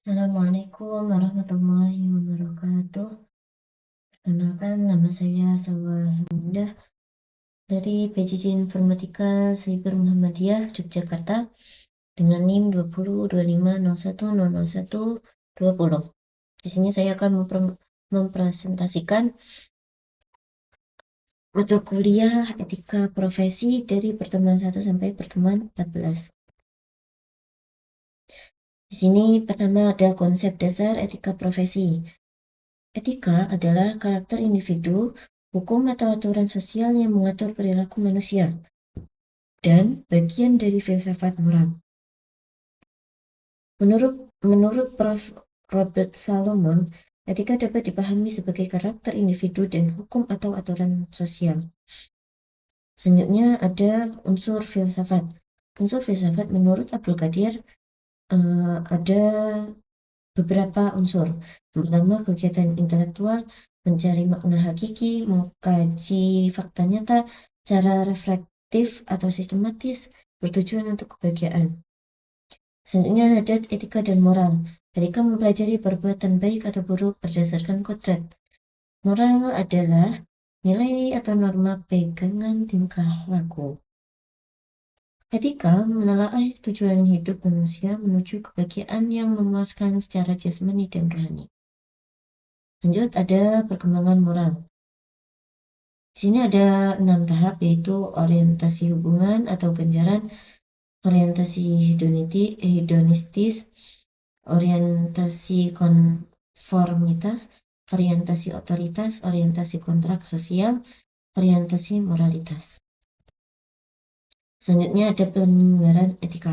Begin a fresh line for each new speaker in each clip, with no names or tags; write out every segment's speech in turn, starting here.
Assalamualaikum warahmatullahi wabarakatuh. Perkenalkan, nama saya Salwa Hamidah dari PJJ Informatika Cyber Muhammadiyah Yogyakarta dengan NIM 202501000120. Di sini saya akan mempresentasikan mata kuliah etika profesi dari pertemuan 1 sampai pertemuan 14. Di sini pertama ada konsep dasar etika profesi. Etika adalah karakter individu, hukum atau aturan sosial yang mengatur perilaku manusia, dan bagian dari filsafat moral. Menurut Prof. Robert Salomon, etika dapat dipahami sebagai karakter individu dan hukum atau aturan sosial. Selanjutnya ada unsur filsafat. Unsur filsafat menurut Abdul Qadir ada beberapa unsur. Yang pertama, kegiatan intelektual, mencari makna hakiki, mengkaji fakta nyata, cara reflektif atau sistematis, bertujuan untuk kebahagiaan. Selanjutnya ada etika dan moral. Etika mempelajari perbuatan baik atau buruk berdasarkan kodrat. Moral adalah nilai atau norma pegangan tingkah laku. Etika menelaah tujuan hidup manusia menuju kebahagiaan yang memuaskan secara jasmani dan rohani. Lanjut, ada perkembangan moral. Di sini ada 6 tahap, yaitu orientasi hubungan atau ganjaran, orientasi hedonistis, orientasi konformitas, orientasi otoritas, orientasi kontrak sosial, orientasi moralitas. Selanjutnya ada pelanggaran etika.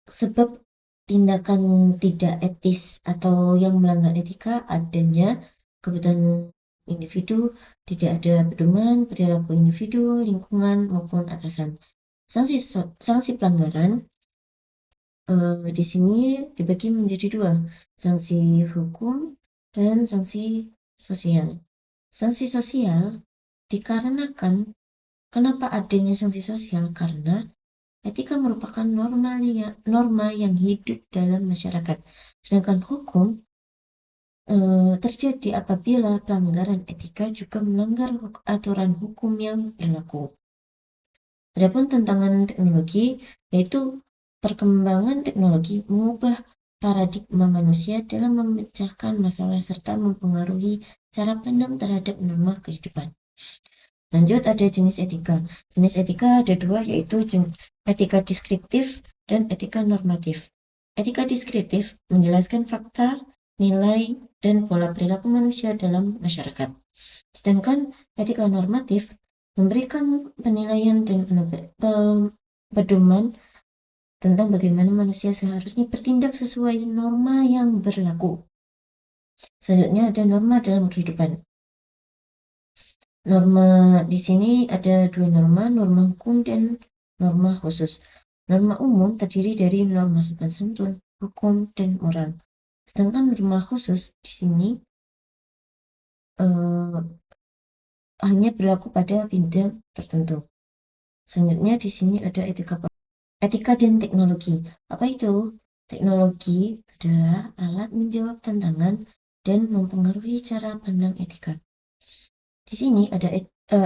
Sebab tindakan tidak etis atau yang melanggar etika adanya kebutuhan individu, tidak ada pedoman perilaku individu, lingkungan maupun atasan. Sanksi pelanggaran di sini dibagi menjadi 2, sanksi hukum dan sanksi sosial. Sanksi sosial dikarenakan kenapa adanya sanksi sosial, karena etika merupakan norma yang hidup dalam masyarakat. Sedangkan hukum terjadi apabila pelanggaran etika juga melanggar aturan hukum yang berlaku. Adapun tantangan teknologi, yaitu perkembangan teknologi mengubah paradigma manusia dalam memecahkan masalah serta mempengaruhi cara pandang terhadap norma kehidupan. Lanjut, ada jenis etika. Jenis etika ada 2, yaitu etika deskriptif dan etika normatif. Etika deskriptif menjelaskan fakta, nilai, dan pola perilaku manusia dalam masyarakat. Sedangkan etika normatif memberikan penilaian dan pedoman tentang bagaimana manusia seharusnya bertindak sesuai norma yang berlaku. Selanjutnya ada norma dalam kehidupan. Norma di sini ada 2 norma hukum dan norma khusus. Norma umum terdiri dari norma sopan santun, hukum, dan moral. Sedangkan norma khusus di sini hanya berlaku pada bidang tertentu. Selanjutnya di sini ada etika dan teknologi. Apa itu? Teknologi adalah alat menjawab tantangan dan mempengaruhi cara pandang etika. Di sini ada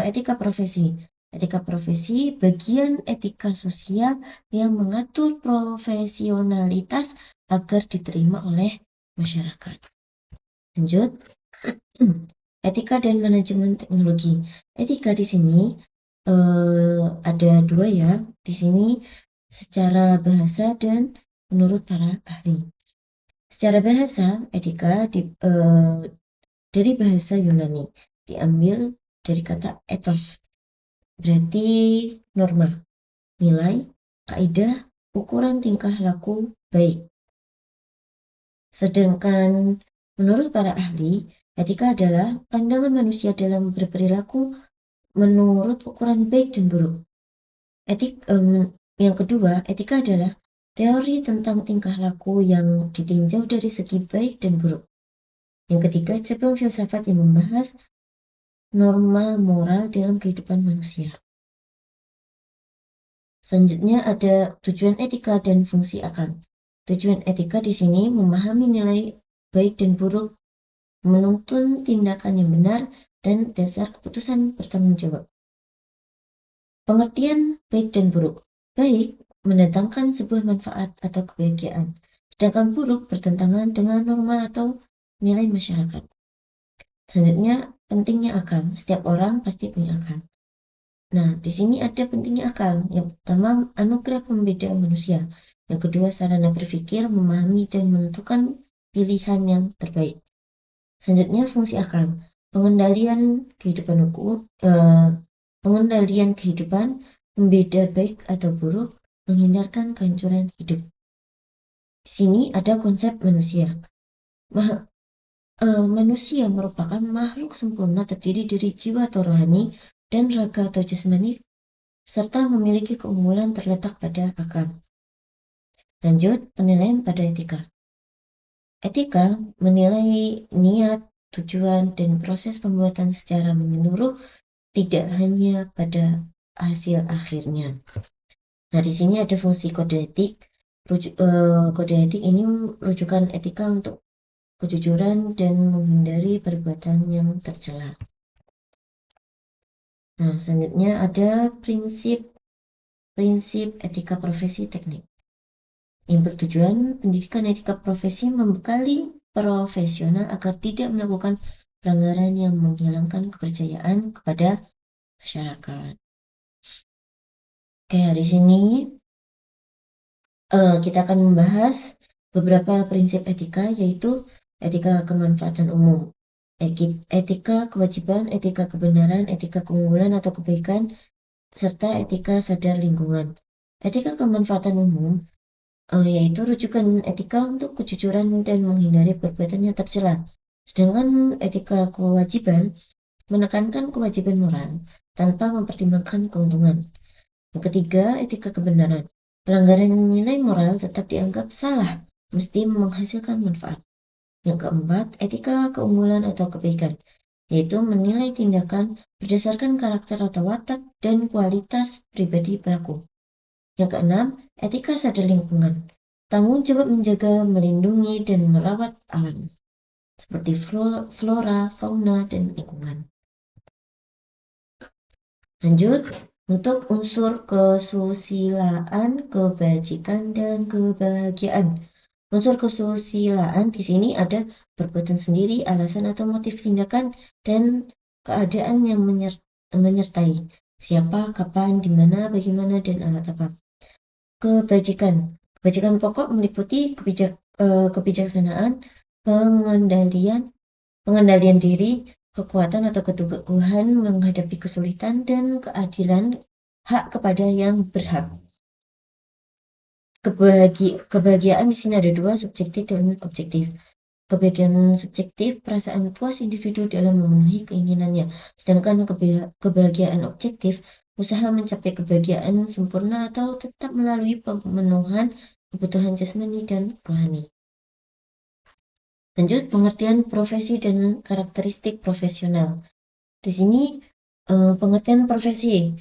etika profesi. Etika profesi bagian etika sosial yang mengatur profesionalitas agar diterima oleh masyarakat. Lanjut, etika dan manajemen teknologi. Etika di sini ada 2 ya. Di sini secara bahasa dan menurut para ahli. Secara bahasa, etika dari bahasa Yunani diambil dari kata ethos, berarti norma, nilai, kaidah, ukuran tingkah laku baik. Sedangkan menurut para ahli, etika adalah pandangan manusia dalam berperilaku menurut ukuran baik dan buruk. Yang kedua, etika adalah teori tentang tingkah laku yang ditinjau dari segi baik dan buruk. Yang ketiga, cabang filsafat yang membahas norma moral dalam kehidupan manusia. Selanjutnya ada tujuan etika dan fungsi akal. Tujuan etika di sini memahami nilai baik dan buruk, menuntun tindakan yang benar, dan dasar keputusan bertanggung jawab. Pengertian baik dan buruk. Baik mendatangkan sebuah manfaat atau kebahagiaan, sedangkan buruk bertentangan dengan norma atau nilai masyarakat. Selanjutnya, pentingnya akal. Setiap orang pasti punya akal. Nah, di sini ada pentingnya akal. Yang pertama, anugerah pembeda manusia. Yang kedua, sarana berpikir, memahami, dan menentukan pilihan yang terbaik. Selanjutnya, fungsi akal. Pengendalian kehidupan pengendalian kehidupan, pembeda baik atau buruk, menghindarkan kehancuran hidup. Di sini ada konsep manusia. Manusia merupakan makhluk sempurna terdiri dari jiwa atau rohani dan raga atau jasmani, serta memiliki keunggulan terletak pada akal. Lanjut, penilaian pada etika. Etika menilai niat, tujuan, dan proses pembuatan secara menyeluruh, tidak hanya pada hasil akhirnya. Nah, di sini ada fungsi kode etik. Kode etik ini rujukan etika untuk kejujuran dan menghindari perbuatan yang tercela. Nah, selanjutnya ada prinsip etika profesi teknik yang bertujuan pendidikan etika profesi membekali profesional agar tidak melakukan pelanggaran yang menghilangkan kepercayaan kepada masyarakat. Oke, di sini kita akan membahas beberapa prinsip etika, yaitu etika kemanfaatan umum, etika kewajiban, etika kebenaran, etika keunggulan atau kebaikan, serta etika sadar lingkungan. Etika kemanfaatan umum yaitu rujukan etika untuk kejujuran dan menghindari perbuatan yang tercela. Sedangkan etika kewajiban menekankan kewajiban moral tanpa mempertimbangkan keuntungan. Yang ketiga, etika kebenaran. Pelanggaran nilai moral tetap dianggap salah, mesti menghasilkan manfaat. Yang keempat, etika keunggulan atau kebaikan, yaitu menilai tindakan berdasarkan karakter atau watak dan kualitas pribadi pelaku. Yang keenam, etika sadar lingkungan. Tanggung jawab menjaga, melindungi, dan merawat alam, seperti flora, fauna, dan lingkungan. Lanjut, untuk unsur kesusilaan, kebajikan, dan kebahagiaan. Unsur kesusilaan di sini ada perbuatan sendiri, alasan atau motif tindakan, dan keadaan yang menyertai. Siapa, kapan, di mana, bagaimana, dan alat apa. Kebajikan pokok meliputi kebijaksanaan, pengendalian diri, kekuatan atau keteguhan menghadapi kesulitan, dan keadilan hak kepada yang berhak. Kebahagiaan di sini ada dua, subjektif dan objektif. Kebahagiaan subjektif, perasaan puas individu dalam memenuhi keinginannya. Sedangkan kebahagiaan objektif, usaha mencapai kebahagiaan sempurna atau tetap melalui pemenuhan kebutuhan jasmani dan rohani. Lanjut, pengertian profesi dan karakteristik profesional. Di sini pengertian profesi.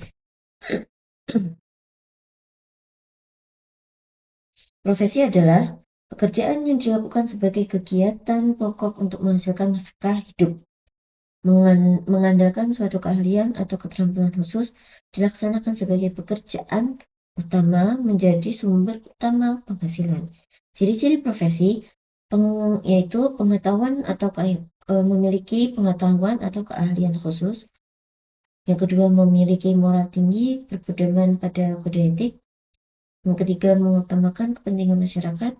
Profesi adalah pekerjaan yang dilakukan sebagai kegiatan pokok untuk menghasilkan nafkah hidup. Mengandalkan suatu keahlian atau keterampilan khusus dilaksanakan sebagai pekerjaan utama menjadi sumber utama penghasilan. Ciri-ciri profesi yaitu pengetahuan atau memiliki pengetahuan atau keahlian khusus. Yang kedua, memiliki moral tinggi, berpedoman pada kode etik. Yang ketiga, mengutamakan kepentingan masyarakat.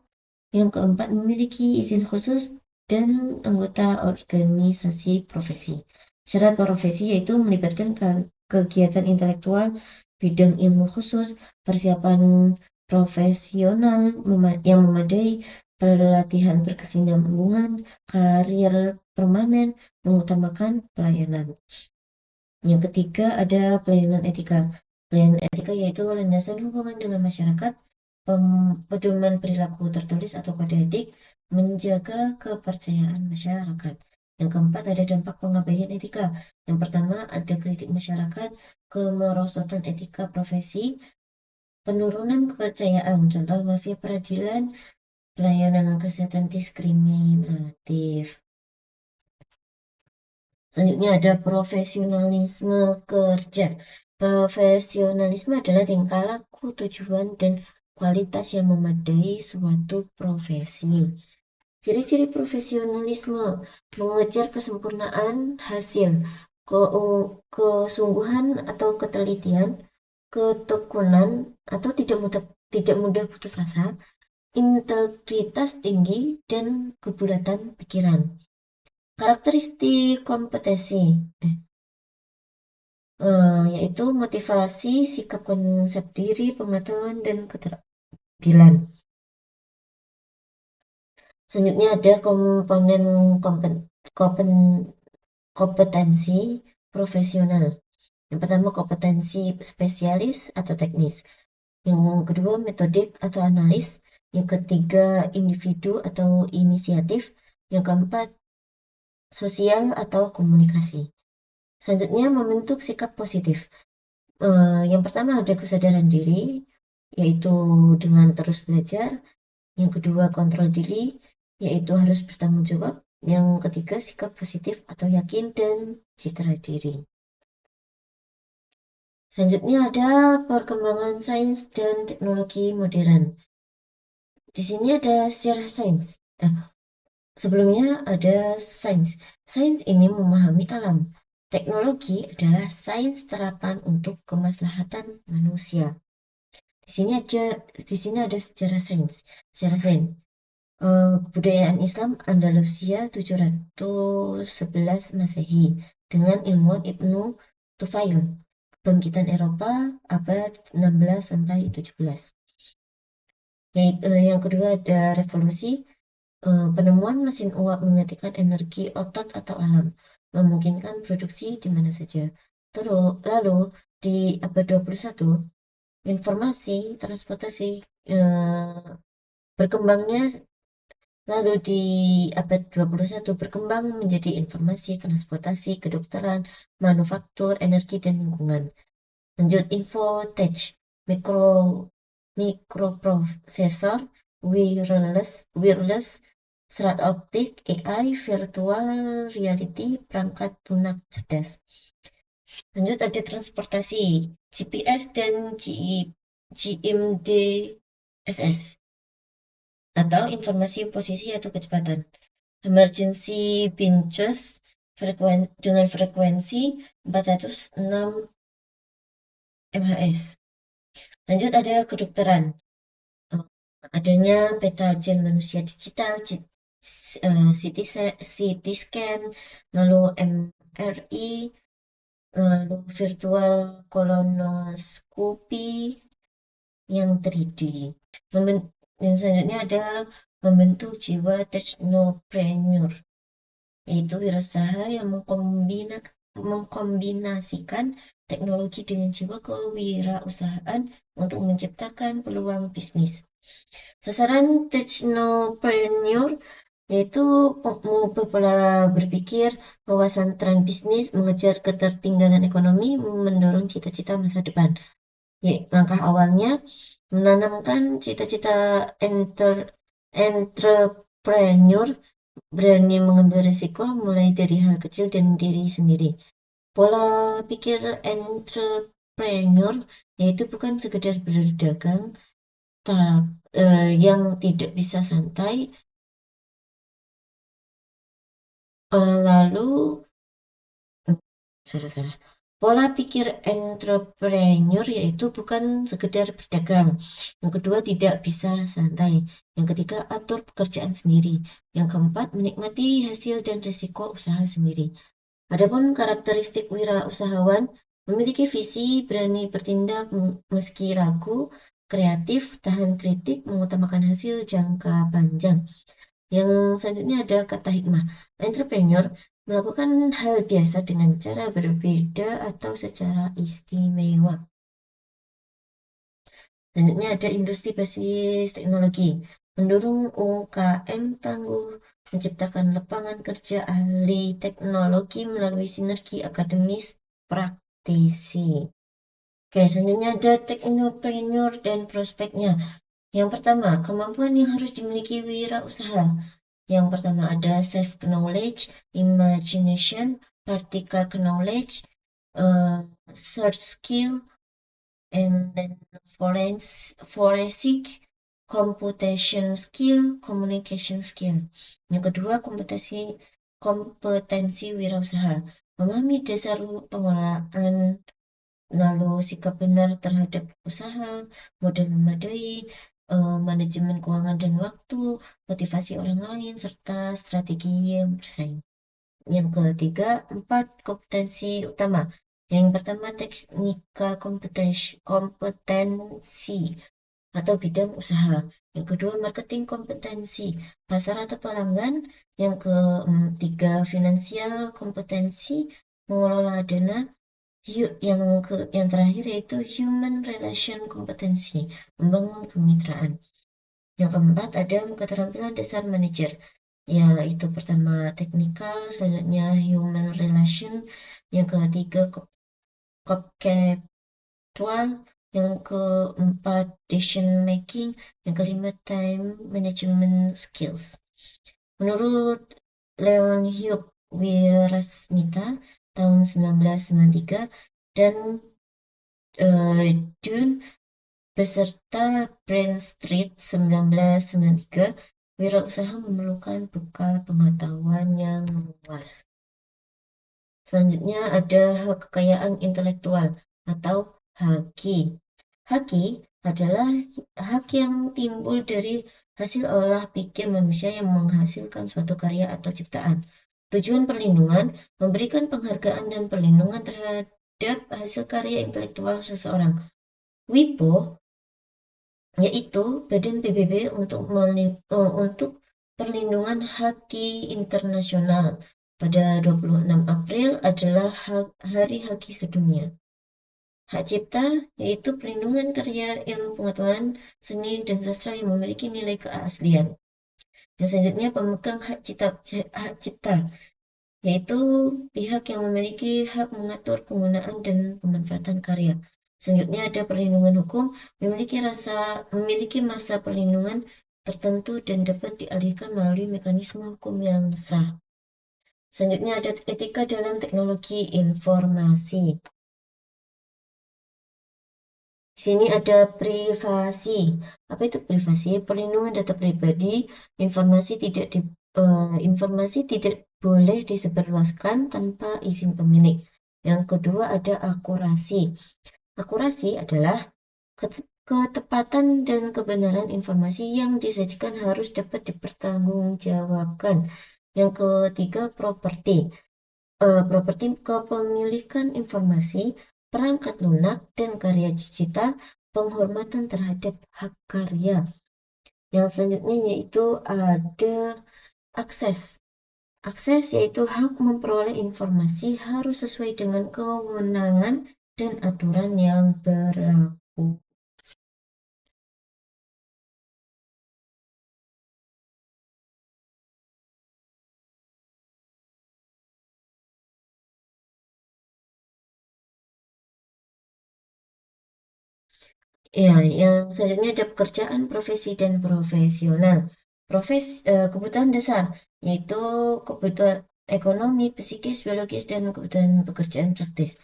Yang keempat, memiliki izin khusus dan anggota organisasi profesi. Syarat profesi yaitu melibatkan kegiatan intelektual, bidang ilmu khusus, persiapan profesional yang memadai, pelatihan berkesinambungan, karir permanen, mengutamakan pelayanan. Yang ketiga ada pelayanan etika. Pelayanan etika yaitu landasan hubungan dengan masyarakat, pedoman perilaku tertulis atau kode etik, menjaga kepercayaan masyarakat. Yang keempat ada dampak pengabaian etika. Yang pertama ada kritik masyarakat, kemerosotan etika profesi, penurunan kepercayaan, contoh mafia peradilan, pelayanan kesehatan diskriminatif. Selanjutnya ada profesionalisme kerja. Profesionalisme adalah tingkah laku, tujuan, dan kualitas yang memadai suatu profesi. Ciri-ciri profesionalisme: mengejar kesempurnaan hasil, kesungguhan atau ketelitian, ketekunan atau tidak mudah putus asa, integritas tinggi, dan kebulatan pikiran. Karakteristik kompetensi yaitu motivasi, sikap konsep diri, pengetahuan, dan keterampilan. Selanjutnya ada komponen kompetensi profesional. Yang pertama kompetensi spesialis atau teknis. Yang kedua metodik atau analis. Yang ketiga individu atau inisiatif. Yang keempat sosial atau komunikasi. Selanjutnya membentuk sikap positif. Yang pertama ada kesadaran diri, yaitu dengan terus belajar. Yang kedua kontrol diri, yaitu harus bertanggung jawab. Yang ketiga sikap positif atau yakin dan citra diri. Selanjutnya ada perkembangan sains dan teknologi modern. Di sini ada sejarah sains. Sebelumnya ada sains. Sains ini memahami alam. Teknologi adalah sains terapan untuk kemaslahatan manusia. Di sini ada sejarah sains. Sejarah sains. Kebudayaan Islam Andalusia 711 Masehi dengan ilmuwan Ibnu Tufail. Kebangkitan Eropa abad 16 sampai 17. Yang kedua ada revolusi. Penemuan mesin uap menggantikan energi otot atau alam, memungkinkan produksi di mana saja. Lalu di abad 21 informasi transportasi berkembangnya. Lalu di abad 21 berkembang menjadi informasi, transportasi, kedokteran, manufaktur, energi, dan lingkungan. Lanjut infotech, mikroprosesor, wireless, serat optik, AI, virtual reality, perangkat lunak cerdas. Lanjut ada transportasi, GPS dan GMDSS atau informasi posisi atau kecepatan. Emergency pinches dengan frekuensi 406 MHz. Lanjut ada kedokteran. Adanya peta gen manusia digital, CT scan, lalu MRI, lalu virtual kolonoskopi yang 3D. Yang selanjutnya ada membentuk jiwa teknopreneur, yaitu wirausaha yang mengkombinasikan teknologi dengan jiwa kewirausahaan untuk menciptakan peluang bisnis. Sasaran teknopreneur yaitu mengubah pola berpikir, wawasan tren bisnis, mengejar ketertinggalan ekonomi, mendorong cita-cita masa depan. Langkah awalnya menanamkan cita-cita entrepreneur, berani mengambil risiko mulai dari hal kecil dan diri sendiri. Pola pikir entrepreneur yaitu bukan sekedar berdagang, yang tidak bisa santai. Pola pikir entrepreneur yaitu bukan sekedar berdagang. Yang kedua, tidak bisa santai. Yang ketiga, atur pekerjaan sendiri. Yang keempat, menikmati hasil dan risiko usaha sendiri. Adapun karakteristik wirausahawan, memiliki visi, berani bertindak meski ragu, kreatif, tahan kritik, mengutamakan hasil jangka panjang. Yang selanjutnya ada kata hikmah. Entrepreneur melakukan hal biasa dengan cara berbeda atau secara istimewa. Selanjutnya ada industri basis teknologi. Mendorong UMKM tangguh, menciptakan lapangan kerja ahli teknologi melalui sinergi akademis praktisi. Oke, selanjutnya ada teknopreneur dan prospeknya, Yang pertama, kemampuan yang harus dimiliki wirausaha. Yang pertama ada self-knowledge, imagination, practical knowledge, search skill, and then forensic, computation skill, communication skill. Yang kedua, kompetensi wirausaha. Memahami dasar pengelolaan, lalu sikap benar terhadap usaha, modal memadai, manajemen keuangan dan waktu, motivasi orang lain, serta strategi yang bersaing. Yang ketiga, 4 kompetensi utama. Yang pertama, technical kompetensi atau bidang usaha. Yang kedua, marketing kompetensi, pasar atau pelanggan. Yang ketiga, finansial kompetensi, mengelola dana. Yang terakhir yaitu human relation kompetensi, membangun kemitraan. Yang keempat ada keterampilan dasar manajer, yaitu pertama technical, selanjutnya human relation, yang ketiga conceptual, yang keempat decision making, yang kelima time management skills. Menurut Leonhyuk Wirasmita tahun 1993 dan Dune beserta Brand Street 1993, wirausaha memerlukan bekal pengetahuan yang luas. Selanjutnya ada hak kekayaan intelektual atau haki. Haki adalah hak yang timbul dari hasil olah pikir manusia yang menghasilkan suatu karya atau ciptaan. Tujuan perlindungan, memberikan penghargaan dan perlindungan terhadap hasil karya intelektual seseorang. WIPO yaitu Badan PBB untuk Perlindungan Haki Internasional. Pada 26 April adalah Hari Haki Sedunia. Hak cipta yaitu perlindungan karya ilmu pengetahuan, seni, dan sastra yang memiliki nilai keaslian. Yang selanjutnya pemegang hak cipta yaitu pihak yang memiliki hak mengatur penggunaan dan pemanfaatan karya. Selanjutnya ada perlindungan hukum, memiliki masa perlindungan tertentu dan dapat dialihkan melalui mekanisme hukum yang sah. Selanjutnya ada etika dalam teknologi informasi. Di sini ada privasi. Apa itu privasi? Perlindungan data pribadi, informasi tidak boleh disebarluaskan tanpa izin pemilik. Yang kedua ada akurasi. Akurasi adalah ketepatan dan kebenaran informasi yang disajikan harus dapat dipertanggungjawabkan. Yang ketiga properti. Properti kepemilikan informasi, perangkat lunak, dan karya digital, penghormatan terhadap hak karya. Yang selanjutnya yaitu ada akses. Akses yaitu hak memperoleh informasi harus sesuai dengan kewenangan dan aturan yang berlaku. Ya, yang selanjutnya ada pekerjaan, profesi, dan profesional. Kebutuhan dasar, yaitu kebutuhan ekonomi, psikis, biologis, dan kebutuhan pekerjaan praktis.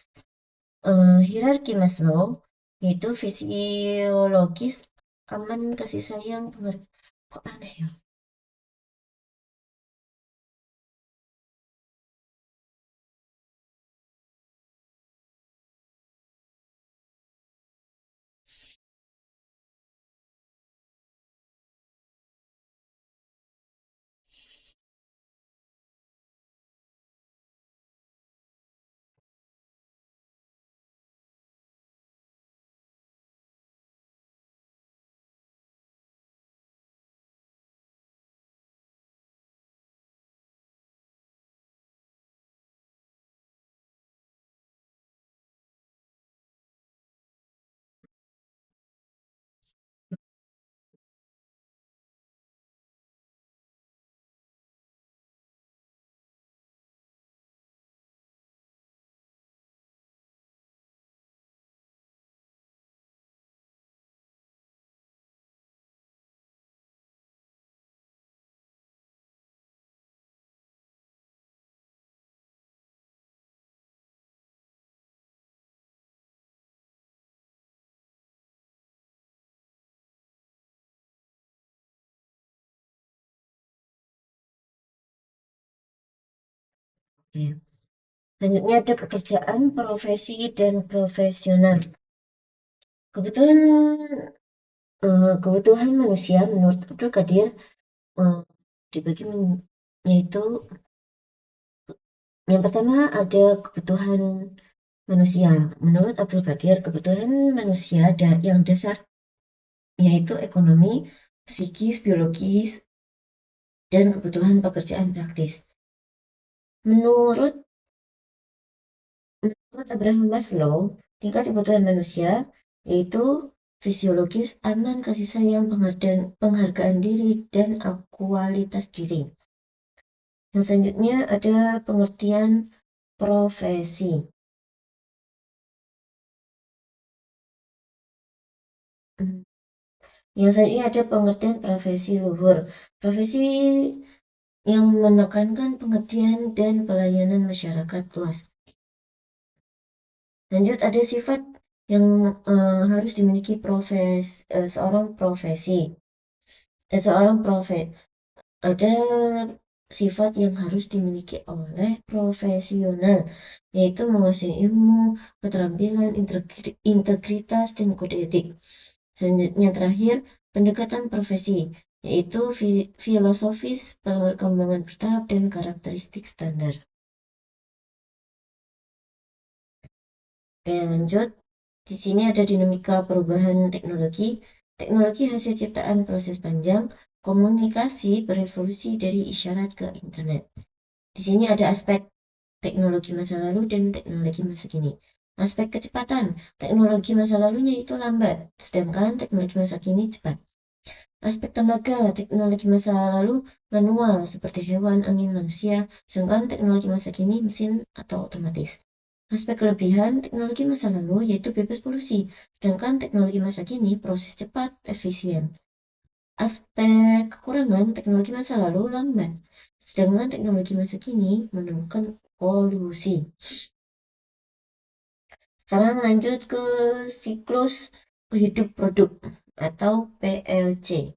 Hierarki Maslow, yaitu fisiologis, aman, kasih sayang, pengertian. Kok aneh ya? Ya. Selanjutnya ada pekerjaan, profesi, dan profesional. Kebutuhan kebutuhan manusia menurut Abdul Qadir dibagi yaitu yang pertama ada kebutuhan manusia. Menurut Abdul Qadir, kebutuhan manusia yang dasar yaitu ekonomi, psikis, biologis, dan kebutuhan pekerjaan praktis. Menurut Abraham Maslow, tingkat kebutuhan manusia yaitu fisiologis, aman, kasih sayang, penghargaan diri, dan kualitas diri. Yang selanjutnya ada pengertian profesi. Yang selanjutnya ada pengertian profesi luhur. Profesi yang menekankan pengabdian dan pelayanan masyarakat luas. Lanjut ada sifat yang harus dimiliki seorang profesi. Ada sifat yang harus dimiliki oleh profesional, yaitu menguasai ilmu, keterampilan, integritas, dan kode etik. Selanjutnya terakhir, pendekatan profesi, yaitu filosofis, perkembangan bertahap, dan karakteristik standar. Oke, lanjut. Di sini ada dinamika perubahan teknologi. Teknologi hasil ciptaan proses panjang, komunikasi berevolusi dari isyarat ke internet. Di sini ada aspek teknologi masa lalu dan teknologi masa kini. Aspek kecepatan, teknologi masa lalunya itu lambat, sedangkan teknologi masa kini cepat. Aspek tenaga, teknologi masa lalu manual seperti hewan, angin, manusia, sedangkan teknologi masa kini mesin atau otomatis. Aspek kelebihan teknologi masa lalu yaitu bebas polusi, sedangkan teknologi masa kini proses cepat, efisien. Aspek kekurangan teknologi masa lalu lambat, sedangkan teknologi masa kini menurunkan polusi. Sekarang lanjut ke siklus hidup produk atau PLC.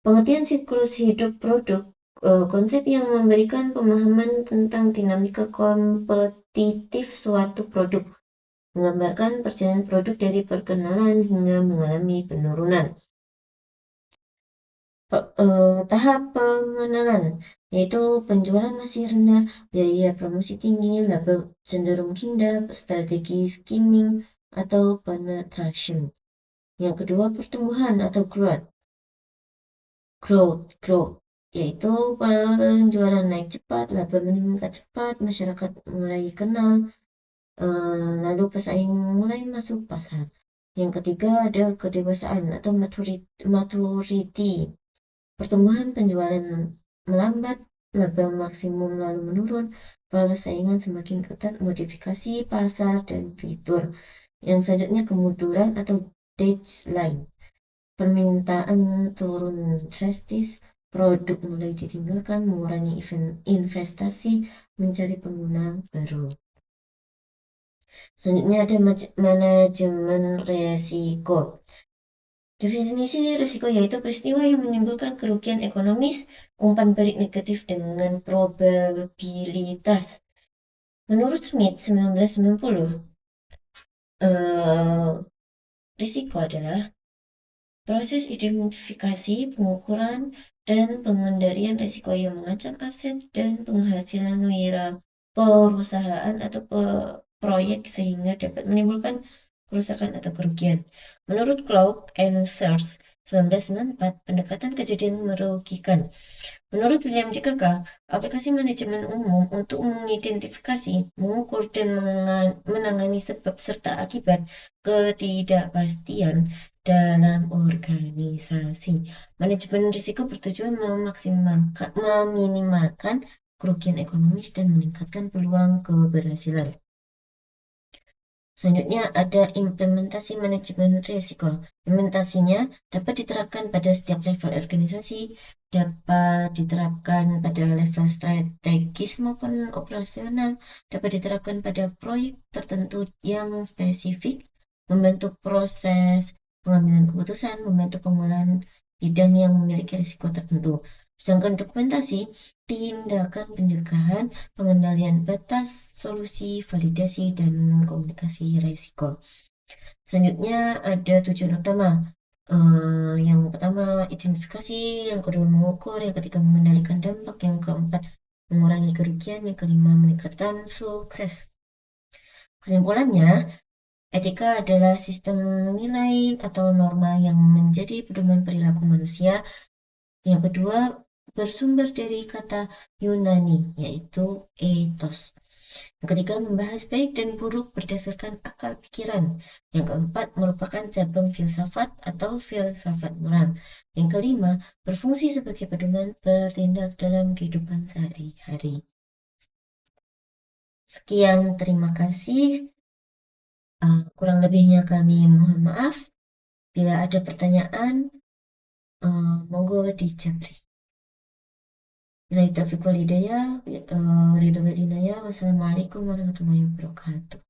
Pengertian siklus hidup produk, konsep yang memberikan pemahaman tentang dinamika kompetitif suatu produk, menggambarkan perjalanan produk dari perkenalan hingga mengalami penurunan. Tahap pengenalan, yaitu penjualan masih rendah, biaya promosi tinggi, laba cenderung rendah, strategi skimming atau penetration. Yang kedua, pertumbuhan atau growth, yaitu penjualan naik cepat, laba meningkat cepat, masyarakat mulai kenal, lalu pesaing mulai masuk pasar. Yang ketiga ada kedewasaan atau maturity. Pertumbuhan penjualan melambat, laba maksimum lalu menurun, persaingan semakin ketat, modifikasi pasar dan fitur. Yang selanjutnya kemunduran atau decline. Permintaan turun drastis, produk mulai ditinggalkan, mengurangi investasi, mencari pengguna baru. Selanjutnya ada manajemen resiko. Definisi risiko yaitu peristiwa yang menimbulkan kerugian ekonomis, umpan balik negatif dengan probabilitas. Menurut Smith 1990, risiko adalah proses identifikasi, pengukuran, dan pengendalian risiko yang mengancam aset dan penghasilan wira perusahaan atau proyek sehingga dapat menimbulkan kerusakan atau kerugian. Menurut Cloud and Search 1994, pendekatan kejadian merugikan. Menurut William D. Kaka, aplikasi manajemen umum untuk mengidentifikasi, mengukur, dan menangani sebab serta akibat ketidakpastian dalam organisasi. Manajemen risiko bertujuan meminimalkan kerugian ekonomis dan meningkatkan peluang keberhasilan. Selanjutnya ada implementasi manajemen risiko. Implementasinya dapat diterapkan pada setiap level organisasi, dapat diterapkan pada level strategis maupun operasional, dapat diterapkan pada proyek tertentu yang spesifik, membantu proses pengambilan keputusan, membantu pemulihan bidang yang memiliki risiko tertentu. Sedangkan dokumentasi, tindakan pencegahan, pengendalian batas, solusi, validasi, dan komunikasi resiko. Selanjutnya ada tujuan utama. Yang pertama identifikasi, yang kedua mengukur, yang ketiga mengendalikan dampak, yang keempat mengurangi kerugian, yang kelima meningkatkan sukses. Kesimpulannya, etika adalah sistem nilai atau norma yang menjadi pedoman perilaku manusia. Yang kedua bersumber dari kata Yunani, yaitu ethos. Yang ketiga membahas baik dan buruk berdasarkan akal pikiran. Yang keempat merupakan cabang filsafat atau filsafat moral. Yang kelima berfungsi sebagai pedoman bertindak dalam kehidupan sehari-hari. Sekian, terima kasih. Kurang lebihnya kami mohon maaf. Bila ada pertanyaan, monggo dijabri. Bila taufiq wal hidayah, wassalamualaikum warahmatullahi wabarakatuh.